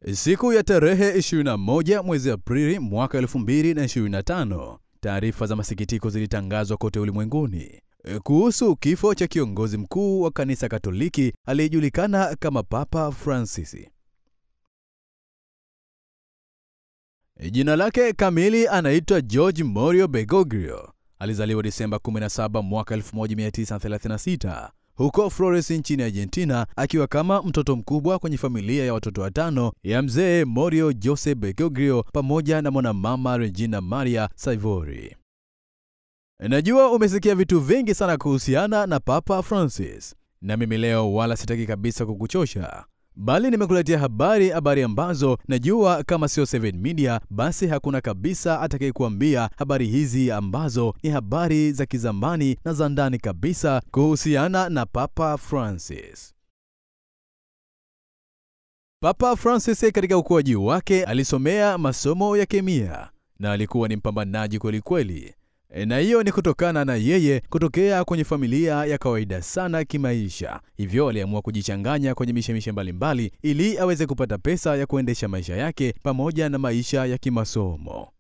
Siku ya tarehe 21 mwezi Aprili mwaka 2025, taarifa za masikitiko zilitangazwa kote ulimwenguni kuhusu kifo cha kiongozi mkuu wa kanisa Katoliki aliyejulikana kama Papa Francis. Jina lake kamili anaitwa Jorge Mario Bergoglio. Alizaliwa Disemba 17 mwaka 1936 huko Flores nchini Argentina, akiwa kama mtoto mkubwa kwenye familia ya watoto watano ya mzee Mario Jose Bergoglio pamoja na mwanamama Regina Maria Saivori. Najua umesikia vitu vingi sana kuhusiana na Papa Francis, na mimi leo wala sitaki kabisa kukuchosha, bali nimekuletea habari ambazo najua kama sio 7 Media basi hakuna kabisa atakayekuambia habari hizi ambazo ni habari za kizamani na za ndani kabisa kuhusiana na Papa Francis. Papa Francis katika ukuaji wake alisomea masomo ya kemia na alikuwa ni mpambanaji kweli kweli. Na hiyo ni kutokana na yeye kutokea kwenye familia ya kawaida sana kimaisha. Hivyo aliamua kujichanganya kwenye mishemishe mbalimbali ili aweze kupata pesa ya kuendesha maisha yake pamoja na maisha ya kimasomo.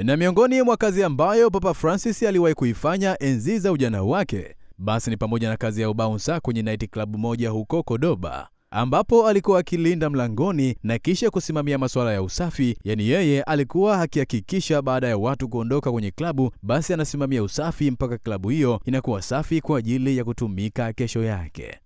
Na miongoni mwa kazi ambayo Papa Francis aliwahi kuifanya enzi za ujana wake, basi ni pamoja na kazi ya ubaunsa kwenye night club moja huko Cordoba, ambapo alikuwa akilinda mlangoni na kisha kusimamia masuala ya usafi. Yani yeye alikuwa akihakikisha baada ya watu kuondoka kwenye klabu, basi anasimamia usafi mpaka klabu hiyo inakuwa safi kwa ajili ya kutumika kesho yake.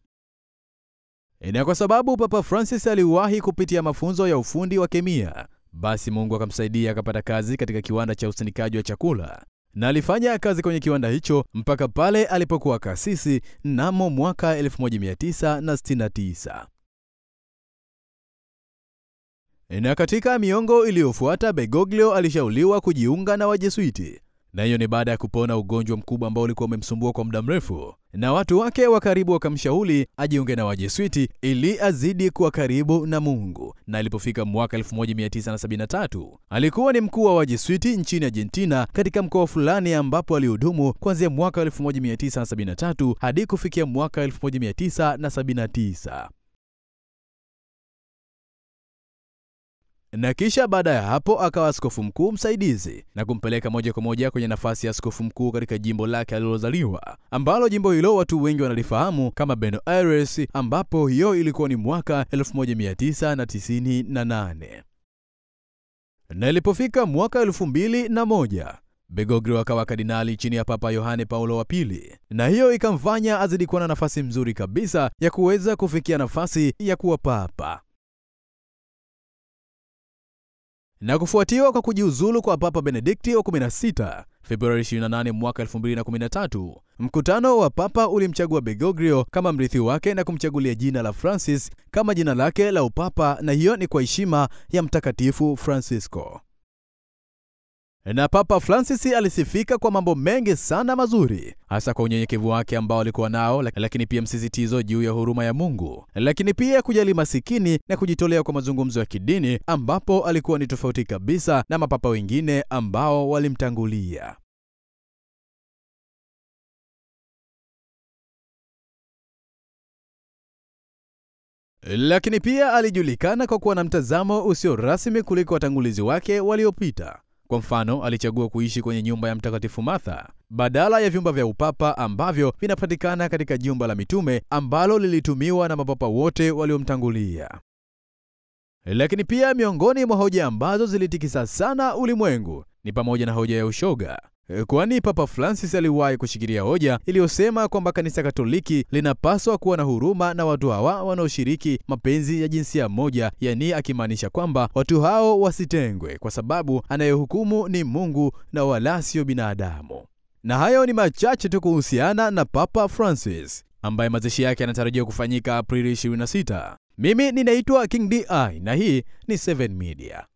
Na kwa sababu Papa Francis aliwahi kupitia mafunzo ya ufundi wa kemia, basi Mungu akamsaidia akapata kazi katika kiwanda cha usindikaji wa chakula. Na alifanya kazi kwenye kiwanda hicho mpaka pale alipokuwa kasisi mnamo mwaka 1969. Na katika miongo iliyofuata Bergoglio alishauriwa kujiunga na Wajesuiti. Na hiyo ni baada ya kupona ugonjwa mkubwa ambao ulikuwa umemsumbua kwa muda mrefu. Na watu wake wa karibu wakamshauri ajiunge na Wajesuiti ili azidi kuwa karibu na Mungu. Na ilipofika mwaka 1973, alikuwa ni mkuu wa Wajesuiti nchini Argentina katika mkoa fulani ambapo alihudumu kuanzia mwaka 1973 hadi kufikia mwaka 1979. Na kisha baada ya hapo akawa askofu mkuu msaidizi na kumpeleka moja kwa moja kwenye nafasi ya askofu mkuu katika jimbo lake alilozaliwa, ambalo jimbo hilo watu wengi wanalifahamu kama Buenos Aires, ambapo hiyo ilikuwa ni mwaka 1998. Na ilipofika mwaka 2001, Bergoglio akawa kardinali chini ya Papa Yohane Paulo wa pili, na hiyo ikamfanya azidi kuwa na nafasi mzuri kabisa ya kuweza kufikia nafasi ya kuwa papa. Na kufuatiwa kwa kujiuzulu kwa Papa Benedikti wa 16 Februari 28 mwaka 2013, mkutano wa Papa ulimchagua Bergoglio kama mrithi wake na kumchagulia jina la Francis kama jina lake la upapa, na hiyo ni kwa heshima ya Mtakatifu Francisco. Na Papa Francis alisifika kwa mambo mengi sana mazuri, hasa kwa unyenyekevu wake ambao alikuwa nao, lakini pia msisitizo juu ya huruma ya Mungu, lakini pia kujali masikini na kujitolea kwa mazungumzo ya kidini, ambapo alikuwa ni tofauti kabisa na mapapa wengine ambao walimtangulia. Lakini pia alijulikana kwa kuwa na mtazamo usio rasmi kuliko watangulizi wake waliopita. Kwa mfano, alichagua kuishi kwenye nyumba ya Mtakatifu Martha badala ya vyumba vya upapa ambavyo vinapatikana katika jumba la mitume ambalo lilitumiwa na mapapa wote waliomtangulia. Lakini pia miongoni mwa hoja ambazo zilitikisa sana ulimwengu ni pamoja na hoja ya ushoga, kwani Papa Francis aliwahi kushikilia hoja iliyosema kwamba kanisa Katoliki linapaswa kuwa na huruma na watu hawa wanaoshiriki mapenzi ya jinsia moja, yani akimaanisha kwamba watu hao wasitengwe kwa sababu anayehukumu ni Mungu na wala sio binadamu. Na hayo ni machache tu kuhusiana na Papa Francis ambaye mazishi yake yanatarajiwa kufanyika Aprili 26. Mimi ninaitwa King DI na hii ni 7 Media.